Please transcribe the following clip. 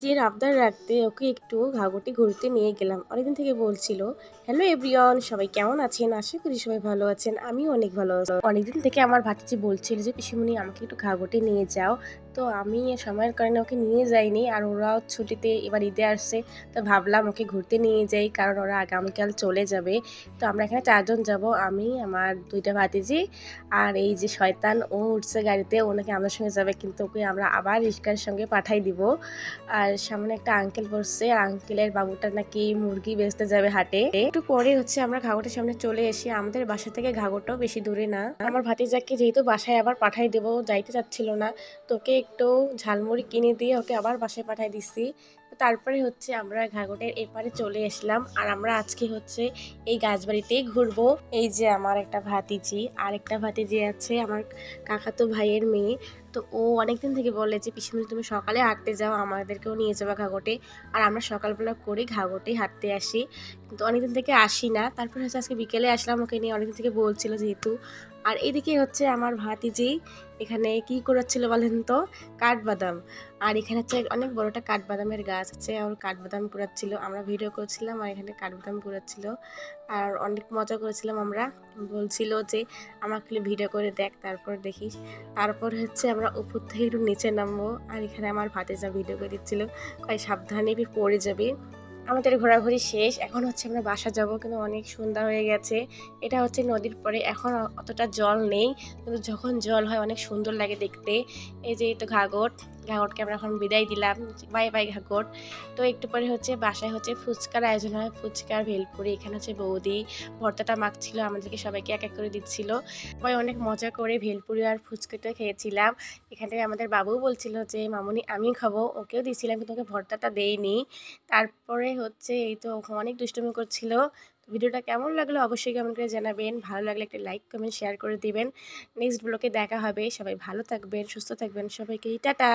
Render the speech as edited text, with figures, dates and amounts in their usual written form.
নিজের আবদার রাখতে ওকে একটু ঘাগটি ঘুরতে নিয়ে গেলাম। অনেকদিন থেকে বলছিল। হ্যালো এভরিওয়ান, সবাই কেমন আছেন? আশা করি সবাই ভালো আছেন। আমিও অনেক ভালো আছি। অনেকদিন থেকে আমার ভাতিজি বলছিল যে পিসিমণি আমাকে একটু ঘাগটি নিয়ে যাও। তো আমি সময়ের কারণে ওকে নিয়ে যাইনি। আর ওরাও ছুটিতে এবার ঈদে আসছে। তো ভাবলাম ওকে ঘুরতে নিয়ে যাই, কারণ ওরা আগামীকাল চলে যাবে। তো আমরা এখানে 4 জন যাব। আমি, আমার 2 টা ভাতিজি আর এই যে শয়তান, ও উঠছে গাড়িতে। ও নাকি আমাদের সঙ্গে যাবে, কিন্তু ওকে আমরা আবার রিস্কার সঙ্গে পাঠাই দিব। আর সামনে একটা আঙ্কেল বসছে, আর আঙ্কেলের বাবুটা নাকি মুরগি বেচতে যাবে হাটে। একটু পরে আমরা ঘাগরের সামনে চলে এসে, আমাদের বাসা থেকে ঘাগরটাও বেশি দূরে না। আমার ভাতিজাকে যেহেতু বাসায় আবার পাঠাই দেবো, যাইতে চাচ্ছিল না, তোকে একটু ঝালমুড়ি কিনে দিয়ে ওকে আবার বাসায় পাঠাই দিচ্ছি। তারপরে আমরা ঘাগরের এপারে চলে আসলাম। আর আমরা আজকে এই গাছবাড়িতেই ঘুরবো। এই যে আমার একটা ভাতিজি, আর একটা ভাতিজি আছে আমার কাকাতো ভাইয়ের মেয়ে। তো ও অনেকদিন থেকে বলে যে পিসিমণি তুমি সকালে হাঁটতে যাও, আমাদেরকেও নিয়ে যাওয়া ঘাগটে। আর আমরা সকালবেলা করে ঘাগটে হাঁটতে আসি, কিন্তু অনেকদিন থেকে আসি না। তারপর আজকে বিকেলে আসলাম ওকে নিয়ে, অনেকদিন থেকে বলছিল যেহেতু। আর এদিকে আমার ভাতিজি এখানে কি করাচ্ছিল বলেন তো? কাঠবাদাম। আর এখানে অনেক বড় একটা কাঠবাদামের গাছ আছে, আর কাঠবাদাম কুড়াচ্ছিল। আমরা ভিডিও করছিলাম আর এখানে কাঠবাদাম কুড়াচ্ছিল। আর অনেক মজা করেছিলাম আমরা। বলছিল যে আমাকে ভিডিও করে দেখ, তারপর দেখিস। তারপর আমরা উপর থেকে একটু নিচে নামবো। আর এখানে আমার ভাতিজা ভিডিও করে দিচ্ছিল, কয় সাবধানে পড়ে যাবে। আমাদের ঘোরাঘুরি শেষ। এখন আমরা বাসা যাব, কিন্তু অনেক সন্ধ্যা হয়ে গেছে। এটা নদীর পরে, এখন অতটা জল নেই, কিন্তু যখন জল হয় অনেক সুন্দর লাগে দেখতে। এই যে তো ঘাগরকে আমরা এখন বিদায় দিলাম, বাই বাই ঘাগর। তো একটু পরে বাসায় ফুচকার আয়োজন হয়, ফুচকার ভেলপুরি। এখানে বৌদি ভর্তাটা মাখছিল, আমাদেরকে সবাইকে এক এক করে দিচ্ছিল। সবাই অনেক মজা করে ভেলপুরি আর ফুচকাটা খেয়েছিলাম। এখানে আমাদের বাবু বলছিল যে মামুনি আমিও খাবো, ওকেও দিয়েছিলাম, কিন্তু ওকে ভর্তাটা দেইনি। তারপরে এই তো অনেক দুষ্টুমি করছিল। ভিডিওটা কেমন লাগলো অবশ্যই কমেন্ট করে জানাবেন। ভালো লাগলে একটা লাইক কমেন্ট শেয়ার করে দিবেন। নেক্সট ব্লগে দেখা হবে। সবাই ভালো থাকবেন, সুস্থ থাকবেন। সবাইকে টাটা।